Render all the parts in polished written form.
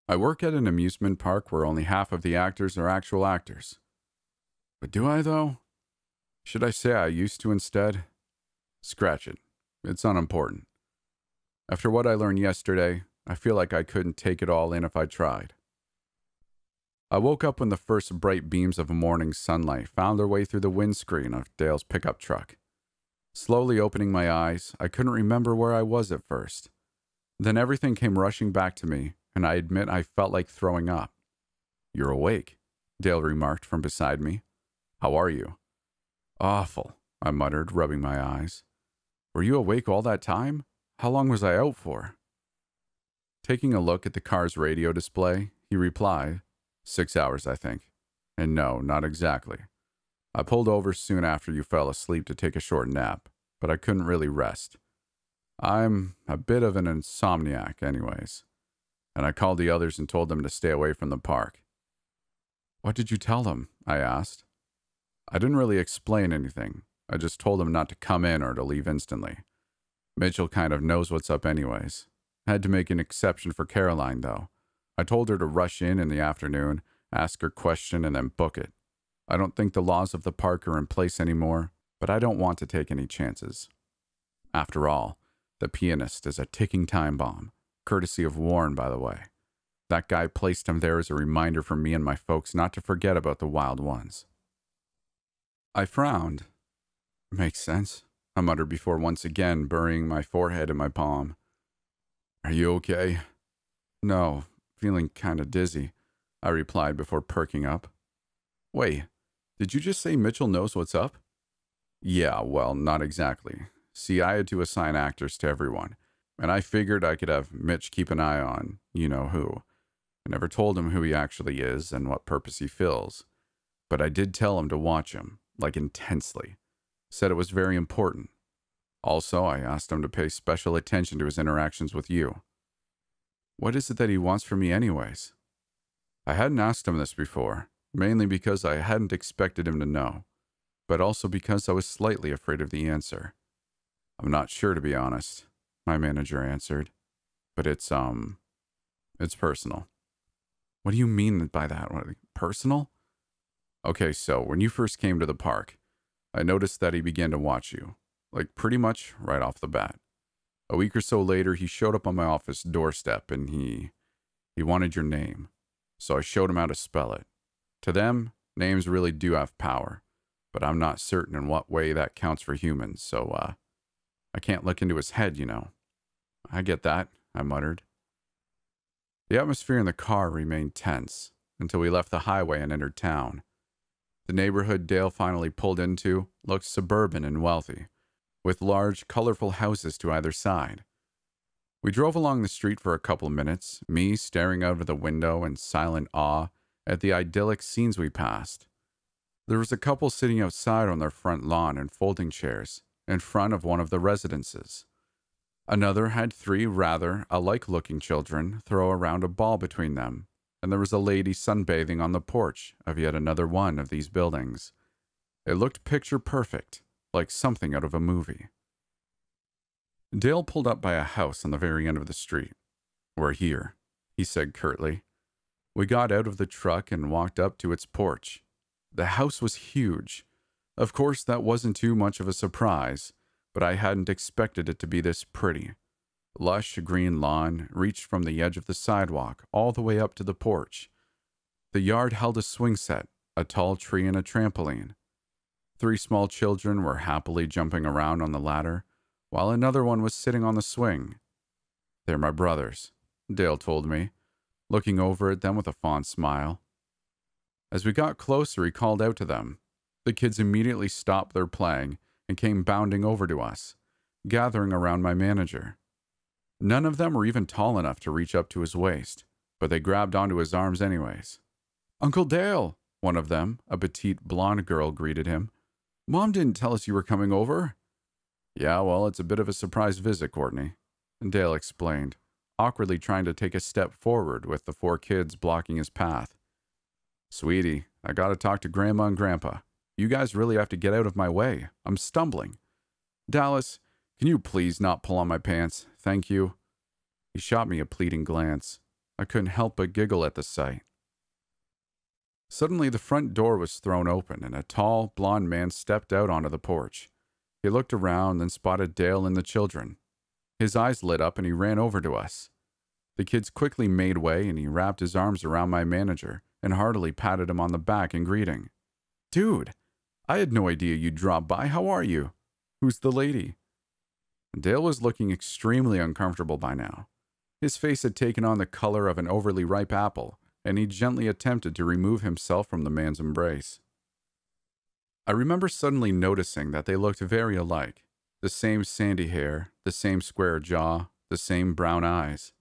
I work at an amusement park where only half of the actors are actual actors. But do I, though? Should I say I used to instead? Scratch it. It's unimportant. After what I learned yesterday, I feel like I couldn't take it all in if I tried. I woke up when the first bright beams of morning sunlight found their way through the windscreen of Dale's pickup truck. Slowly opening my eyes, I couldn't remember where I was at first. Then everything came rushing back to me, and I admit I felt like throwing up. "You're awake," Dale remarked from beside me. "How are you?" "Awful," I muttered, rubbing my eyes. "Were you awake all that time? How long was I out for?" Taking a look at the car's radio display, he replied, 6 hours, I think. And no, not exactly. I pulled over soon after you fell asleep to take a short nap, but I couldn't really rest. I'm a bit of an insomniac anyways. And I called the others and told them to stay away from the park. "What did you tell them?" I asked. I didn't really explain anything. I just told them not to come in or to leave instantly. Mitchell kind of knows what's up anyways. I had to make an exception for Caroline, though. I told her to rush in the afternoon, ask her question, and then book it. I don't think the laws of the park are in place anymore, but I don't want to take any chances. After all, the pianist is a ticking time bomb, courtesy of Warren, by the way. That guy placed him there as a reminder for me and my folks not to forget about the wild ones. I frowned. "Makes sense," I muttered before once again burying my forehead in my palm. "Are you okay?" "No, feeling kind of dizzy," I replied before perking up. "Wait, did you just say Mitchell knows what's up?" "Yeah, well, not exactly. See, I had to assign actors to everyone, and I figured I could have Mitch keep an eye on you-know-who. I never told him who he actually is and what purpose he fills, but I did tell him to watch him, like intensely. Said it was very important. Also, I asked him to pay special attention to his interactions with you." "What is it that he wants from me anyways?" I hadn't asked him this before, mainly because I hadn't expected him to know, but also because I was slightly afraid of the answer. "I'm not sure, to be honest," my manager answered. "But it's personal." "What do you mean by that? Personal?" "Okay, so when you first came to the park, I noticed that he began to watch you, like pretty much right off the bat. A week or so later, he showed up on my office doorstep and he wanted your name. So I showed him how to spell it. To them, names really do have power, but I'm not certain in what way that counts for humans, so I can't look into his head, you know." "I get that," I muttered. The atmosphere in the car remained tense until we left the highway and entered town. The neighborhood Dale finally pulled into looked suburban and wealthy, with large, colorful houses to either side. We drove along the street for a couple minutes, me staring out of the window in silent awe at the idyllic scenes we passed. There was a couple sitting outside on their front lawn in folding chairs in front of one of the residences. Another had 3 rather alike-looking children throw around a ball between them, and there was a lady sunbathing on the porch of yet another one of these buildings. It looked picture perfect, like something out of a movie. Dale pulled up by a house on the very end of the street. "We're here," he said curtly. We got out of the truck and walked up to its porch. The house was huge. Of course, that wasn't too much of a surprise, but I hadn't expected it to be this pretty. Lush green lawn reached from the edge of the sidewalk all the way up to the porch. The yard held a swing set, a tall tree, and a trampoline. 3 small children were happily jumping around on the ladder, while another one was sitting on the swing. "They're my brothers," Dale told me, looking over at them with a fond smile. As we got closer, he called out to them. The kids immediately stopped their playing and came bounding over to us, gathering around my manager. None of them were even tall enough to reach up to his waist, but they grabbed onto his arms anyways. "Uncle Dale," one of them, a petite blonde girl, greeted him. "Mom didn't tell us you were coming over." "Yeah, well, it's a bit of a surprise visit, Courtney," Dale explained, awkwardly trying to take a step forward with the 4 kids blocking his path. "Sweetie, I gotta talk to Grandma and Grandpa. You guys really have to get out of my way. I'm stumbling. Dallas, can you please not pull on my pants? Thank you." He shot me a pleading glance. I couldn't help but giggle at the sight. Suddenly, the front door was thrown open, and a tall, blond man stepped out onto the porch. He looked around, then spotted Dale and the children. His eyes lit up, and he ran over to us. The kids quickly made way, and he wrapped his arms around my manager and heartily patted him on the back in greeting. "Dude, I had no idea you'd drop by. How are you? Who's the lady?" Dale was looking extremely uncomfortable by now. His face had taken on the color of an overly ripe apple, and he gently attempted to remove himself from the man's embrace. I remember suddenly noticing that they looked very alike. The same sandy hair, the same square jaw, the same brown eyes.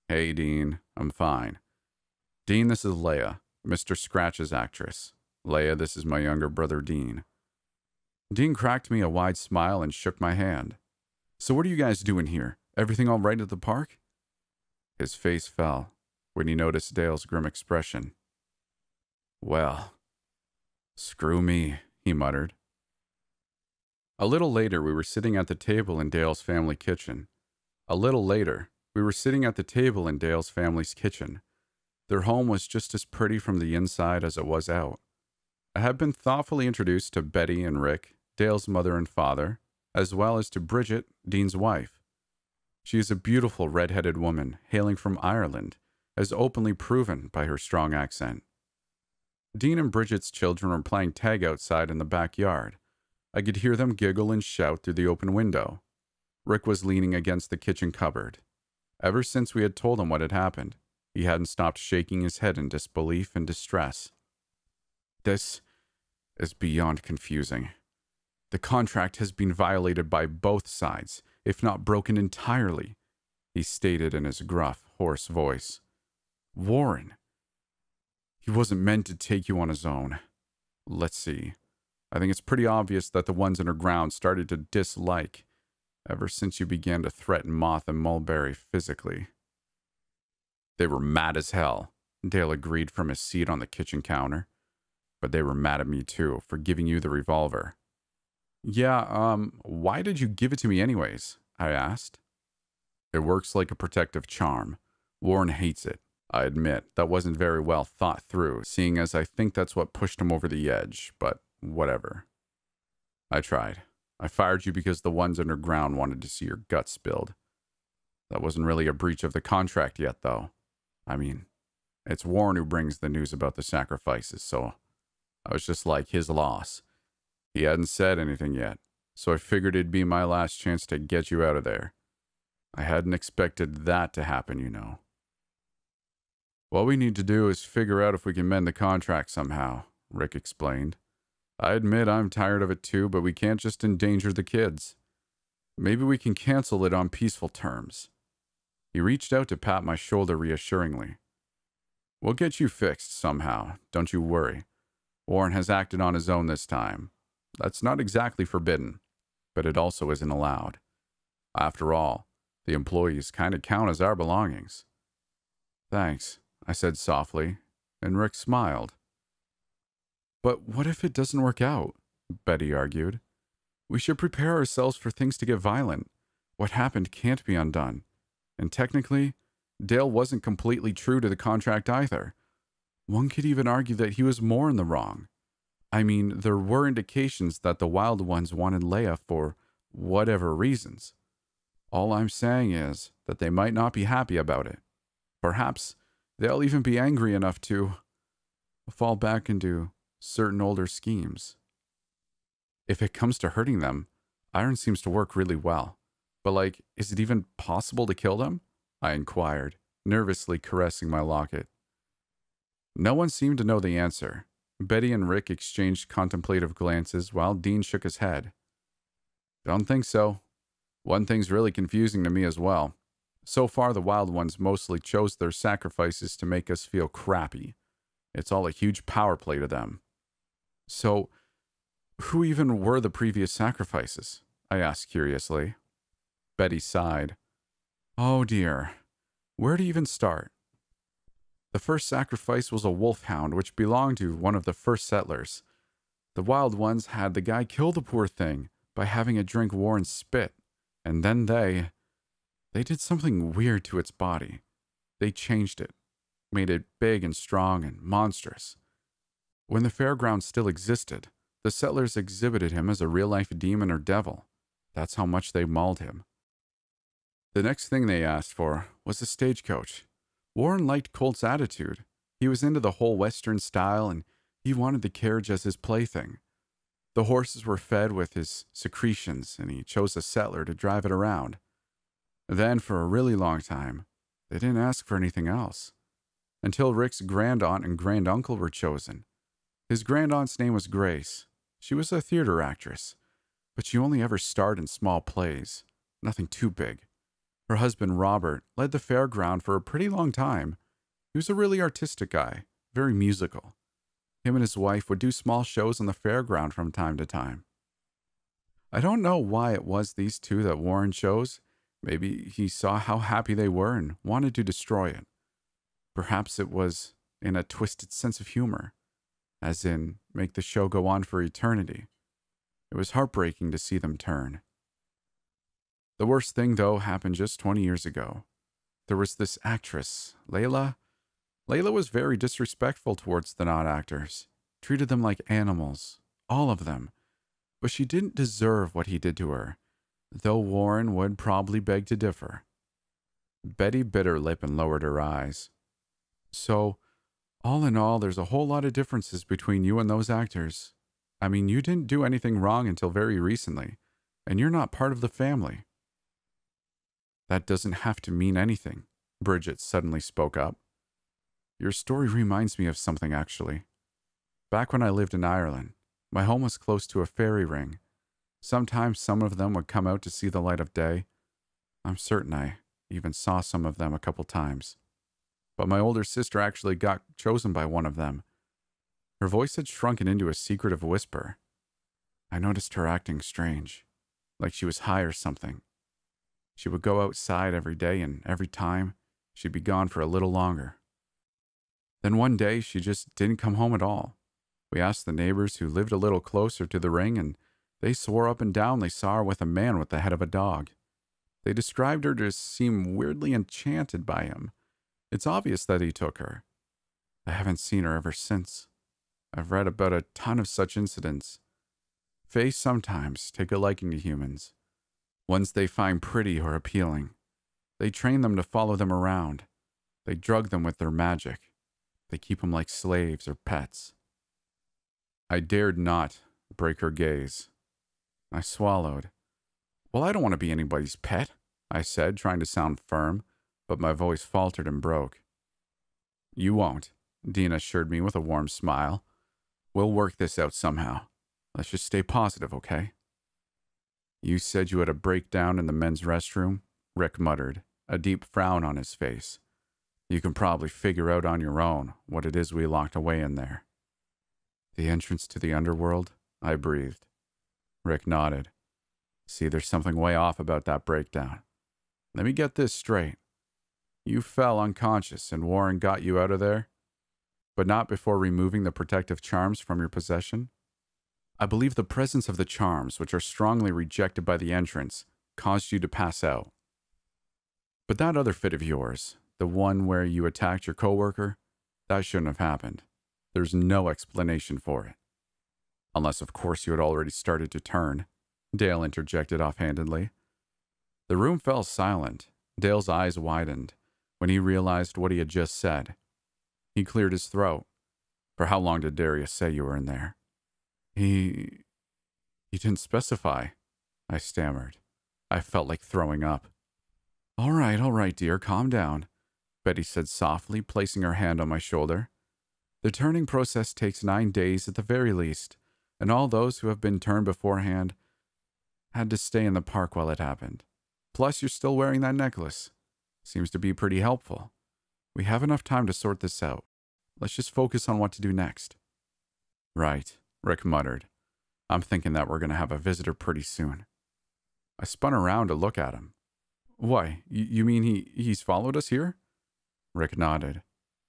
"Hey, Dean, I'm fine. Dean, this is Leia, Mr. Scratch's actress. Leia, this is my younger brother, Dean." Dean cracked me a wide smile and shook my hand. "So what are you guys doing here? Everything all right at the park?" His face fell when he noticed Dale's grim expression. "Well, screw me," he muttered. A little later, we were sitting at the table in Dale's family kitchen. Their home was just as pretty from the inside as it was out. I had been thoughtfully introduced to Betty and Rick, Dale's mother and father, as well as to Bridget, Dean's wife. She is a beautiful red-headed woman, hailing from Ireland, as openly proven by her strong accent. Dean and Bridget's children were playing tag outside in the backyard. I could hear them giggle and shout through the open window. Rick was leaning against the kitchen cupboard. Ever since we had told him what had happened, he hadn't stopped shaking his head in disbelief and distress. "This is beyond confusing. The contract has been violated by both sides, if not broken entirely," he stated in his gruff, hoarse voice. "Warren, he wasn't meant to take you on his own. Let's see. I think it's pretty obvious that the ones underground started to dislike ever since you began to threaten Moth and Mulberry physically." "They were mad as hell," Dale agreed from his seat on the kitchen counter. "But they were mad at me too for giving you the revolver." "Yeah, why did you give it to me anyways?" I asked. "It works like a protective charm. Warren hates it. I admit that wasn't very well thought through, seeing as I think that's what pushed him over the edge, but whatever. I tried. I fired you because the ones underground wanted to see your guts spilled. That wasn't really a breach of the contract yet, though. I mean, it's Warren who brings the news about the sacrifices, so I was just like his loss. He hadn't said anything yet, so I figured it'd be my last chance to get you out of there. I hadn't expected that to happen, you know. What we need to do is figure out if we can mend the contract somehow," Rick explained. "I admit I'm tired of it too, but we can't just endanger the kids. Maybe we can cancel it on peaceful terms." He reached out to pat my shoulder reassuringly. "We'll get you fixed somehow, don't you worry. Warren has acted on his own this time. That's not exactly forbidden, but it also isn't allowed. After all, the employees kind of count as our belongings." "Thanks," I said softly, and Rick smiled. "But what if it doesn't work out?" Betty argued. "We should prepare ourselves for things to get violent. What happened can't be undone. And technically, Dale wasn't completely true to the contract either. One could even argue that he was more in the wrong. I mean, there were indications that the Wild Ones wanted Leia for whatever reasons. All I'm saying is that they might not be happy about it. Perhaps they'll even be angry enough to fall back into certain older schemes. If it comes to hurting them, iron seems to work really well. But is it even possible to kill them?" I inquired, nervously caressing my locket. No one seemed to know the answer. Betty and Rick exchanged contemplative glances while Dean shook his head. "Don't think so. One thing's really confusing to me as well. So far, the Wild Ones mostly chose their sacrifices to make us feel crappy. It's all a huge power play to them." "So, who even were the previous sacrifices?" I asked curiously. Betty sighed. "Oh dear. Where to even start? The first sacrifice was a wolfhound, which belonged to one of the first settlers. The Wild Ones had the guy kill the poor thing by having it drink Warren's spit, and then they did something weird to its body. They changed it, made it big and strong and monstrous. When the fairground still existed, the settlers exhibited him as a real-life demon or devil. That's how much they mauled him. The next thing they asked for was a stagecoach. Warren liked Colt's attitude. He was into the whole Western style, and he wanted the carriage as his plaything. The horses were fed with his secretions, and he chose a settler to drive it around. Then, for a really long time, they didn't ask for anything else. Until Rick's grandaunt and granduncle were chosen. His grandaunt's name was Grace. She was a theater actress, but she only ever starred in small plays, nothing too big. Her husband, Robert, led the fairground for a pretty long time. He was a really artistic guy, very musical. Him and his wife would do small shows on the fairground from time to time. I don't know why it was these two that Warren chose. Maybe he saw how happy they were and wanted to destroy it. Perhaps it was in a twisted sense of humor, as in make the show go on for eternity. It was heartbreaking to see them turn. The worst thing, though, happened just 20 years ago. There was this actress, Layla. Layla was very disrespectful towards the not actors, treated them like animals, all of them. But she didn't deserve what he did to her, though Warren would probably beg to differ. Betty bit her lip and lowered her eyes. So, all in all, there's a whole lot of differences between you and those actors. I mean, you didn't do anything wrong until very recently, and you're not part of the family. That doesn't have to mean anything, Bridget suddenly spoke up. Your story reminds me of something, actually. Back when I lived in Ireland, my home was close to a fairy ring. Sometimes some of them would come out to see the light of day. I'm certain I even saw some of them a couple times. But my older sister actually got chosen by one of them. Her voice had shrunken into a secretive whisper. I noticed her acting strange, like she was high or something. She would go outside every day, and every time, she'd be gone for a little longer. Then one day, she just didn't come home at all. We asked the neighbors who lived a little closer to the ring, and they swore up and down they saw her with a man with the head of a dog. They described her to seem weirdly enchanted by him. It's obvious that he took her. I haven't seen her ever since. I've read about a ton of such incidents. Fays sometimes take a liking to humans, ones they find pretty or appealing. They train them to follow them around. They drug them with their magic. They keep them like slaves or pets. I dared not break her gaze. I swallowed. Well, I don't want to be anybody's pet, I said, trying to sound firm, but my voice faltered and broke. You won't, Dean assured me with a warm smile. We'll work this out somehow. Let's just stay positive, okay? You said you had a breakdown in the men's restroom? Rick muttered, a deep frown on his face. You can probably figure out on your own what it is we locked away in there. The entrance to the underworld? I breathed. Rick nodded. See, there's something way off about that breakdown. Let me get this straight. You fell unconscious and Warren got you out of there, but not before removing the protective charms from your possession? I believe the presence of the charms, which are strongly rejected by the entrance, caused you to pass out. But that other fit of yours, the one where you attacked your coworker, that shouldn't have happened. There's no explanation for it. Unless, of course, you had already started to turn, Dale interjected offhandedly. The room fell silent. Dale's eyes widened when he realized what he had just said. He cleared his throat. For how long did Darius say you were in there? He didn't specify, I stammered. I felt like throwing up. All right, dear, calm down, Betty said softly, placing her hand on my shoulder. The turning process takes 9 days at the very least, and all those who have been turned beforehand had to stay in the park while it happened. Plus, you're still wearing that necklace. Seems to be pretty helpful. We have enough time to sort this out. Let's just focus on what to do next. Right, Rick muttered. I'm thinking that we're going to have a visitor pretty soon. I spun around to look at him. Why, you mean he's followed us here? Rick nodded.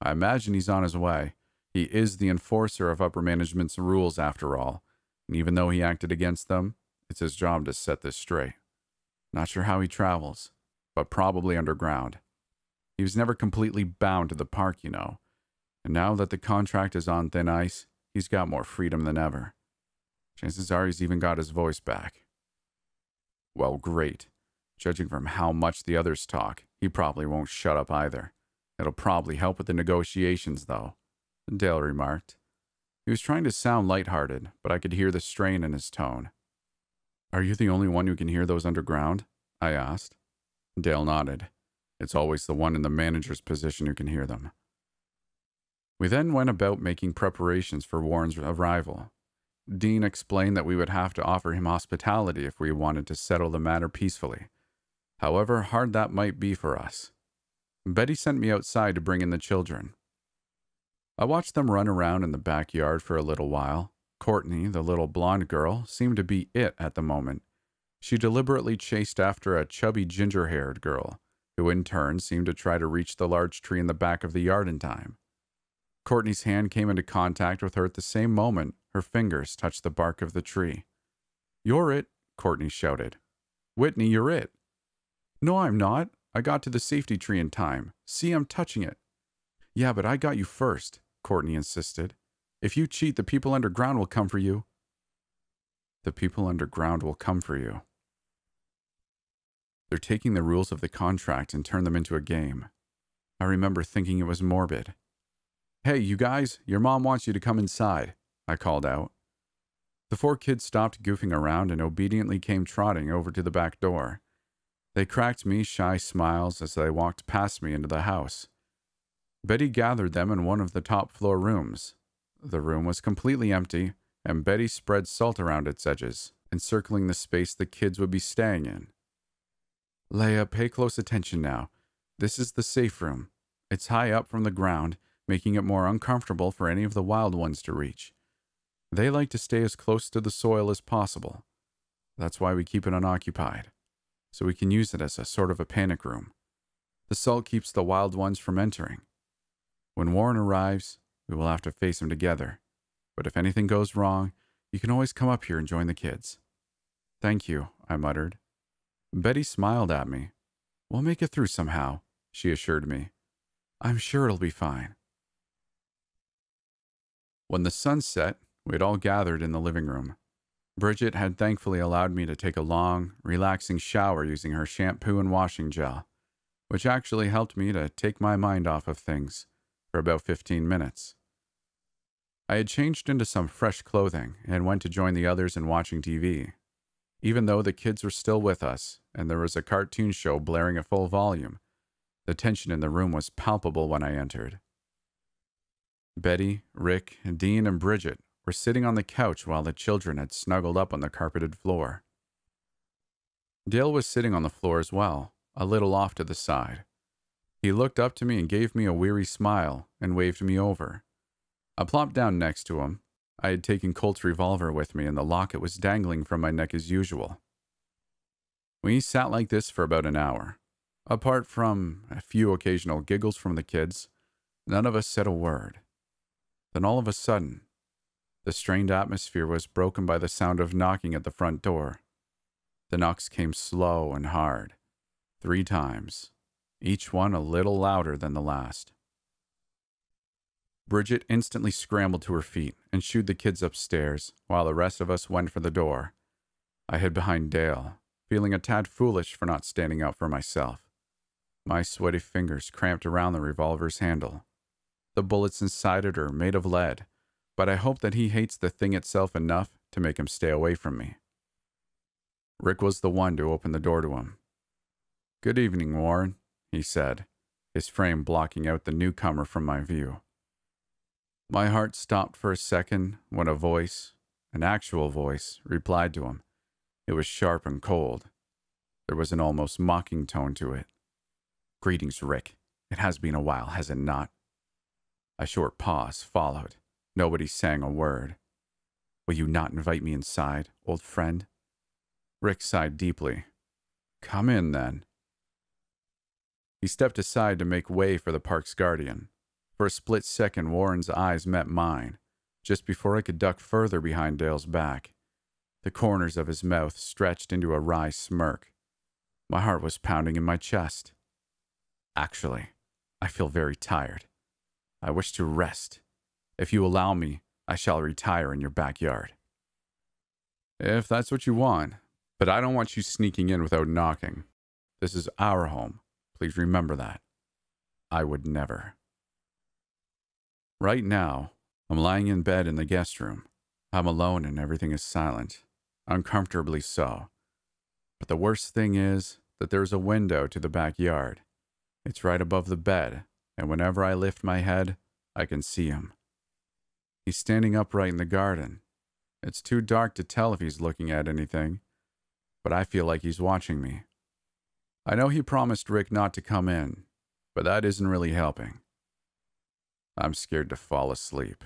I imagine he's on his way. He is the enforcer of upper management's rules after all, and even though he acted against them, it's his job to set this straight. Not sure how he travels, but probably underground. He was never completely bound to the park, you know. And now that the contract is on thin ice, he's got more freedom than ever. Chances are he's even got his voice back. Well, great. Judging from how much the others talk, he probably won't shut up either. It'll probably help with the negotiations, though, Dale remarked. He was trying to sound lighthearted, but I could hear the strain in his tone. Are you the only one who can hear those underground? I asked. Dale nodded. It's always the one in the manager's position who can hear them. We then went about making preparations for Warren's arrival. Dean explained that we would have to offer him hospitality if we wanted to settle the matter peacefully, however hard that might be for us. Betty sent me outside to bring in the children. I watched them run around in the backyard for a little while. Courtney, the little blonde girl, seemed to be it at the moment. She deliberately chased after a chubby ginger-haired girl, who in turn seemed to try to reach the large tree in the back of the yard in time. Courtney's hand came into contact with her at the same moment her fingers touched the bark of the tree. You're it, Courtney shouted. Whitney, you're it. No, I'm not. I got to the safety tree in time. See, I'm touching it. Yeah, but I got you first, Courtney insisted. If you cheat, the people underground will come for you. The people underground will come for you. They're taking the rules of the contract and turn them into a game. I remember thinking it was morbid. Hey, you guys, your mom wants you to come inside, I called out. The 4 kids stopped goofing around and obediently came trotting over to the back door. They cracked me shy smiles as they walked past me into the house. Betty gathered them in one of the top-floor rooms. The room was completely empty, and Betty spread salt around its edges, encircling the space the kids would be staying in. Leia, pay close attention now. This is the safe room. It's high up from the ground, making it more uncomfortable for any of the wild ones to reach. They like to stay as close to the soil as possible. That's why we keep it unoccupied, so we can use it as a sort of a panic room. The salt keeps the wild ones from entering. When Warren arrives, we will have to face him together. But if anything goes wrong, you can always come up here and join the kids. Thank you, I muttered. Betty smiled at me. We'll make it through somehow, she assured me. I'm sure it'll be fine. When the sun set, we had all gathered in the living room. Bridget had thankfully allowed me to take a long, relaxing shower using her shampoo and washing gel, which actually helped me to take my mind off of things for about 15 minutes. I had changed into some fresh clothing and went to join the others in watching TV. Even though the kids were still with us and there was a cartoon show blaring at full volume, the tension in the room was palpable when I entered. Betty, Rick, Dean, and Bridget were sitting on the couch while the children had snuggled up on the carpeted floor. Dale was sitting on the floor as well, a little off to the side. He looked up to me and gave me a weary smile and waved me over. I plopped down next to him. I had taken Colt's revolver with me and the locket was dangling from my neck as usual. We sat like this for about an hour. Apart from a few occasional giggles from the kids, none of us said a word. Then all of a sudden, the strained atmosphere was broken by the sound of knocking at the front door. The knocks came slow and hard, 3 times, each one a little louder than the last. Bridget instantly scrambled to her feet and shooed the kids upstairs, while the rest of us went for the door. I hid behind Dale, feeling a tad foolish for not standing up for myself. My sweaty fingers cramped around the revolver's handle. The bullets inside it are made of lead, but I hope that he hates the thing itself enough to make him stay away from me. Rick was the one to open the door to him. Good evening, Warren, he said, his frame blocking out the newcomer from my view. My heart stopped for a second when a voice, an actual voice, replied to him. It was sharp and cold. There was an almost mocking tone to it. Greetings, Rick. It has been a while, has it not? A short pause followed. Nobody sang a word. Will you not invite me inside, old friend? Rick sighed deeply. Come in, then. He stepped aside to make way for the park's guardian. For a split second, Warren's eyes met mine, just before I could duck further behind Dale's back. The corners of his mouth stretched into a wry smirk. My heart was pounding in my chest. Actually, I feel very tired. I wish to rest. If you allow me, I shall retire in your backyard. If that's what you want, but I don't want you sneaking in without knocking. This is our home. Please remember that. I would never. Right now, I'm lying in bed in the guest room. I'm alone and everything is silent, uncomfortably so. But the worst thing is that there's a window to the backyard. It's right above the bed, and whenever I lift my head, I can see him. He's standing upright in the garden. It's too dark to tell if he's looking at anything, but I feel like he's watching me. I know he promised Rick not to come in, but that isn't really helping. I'm scared to fall asleep.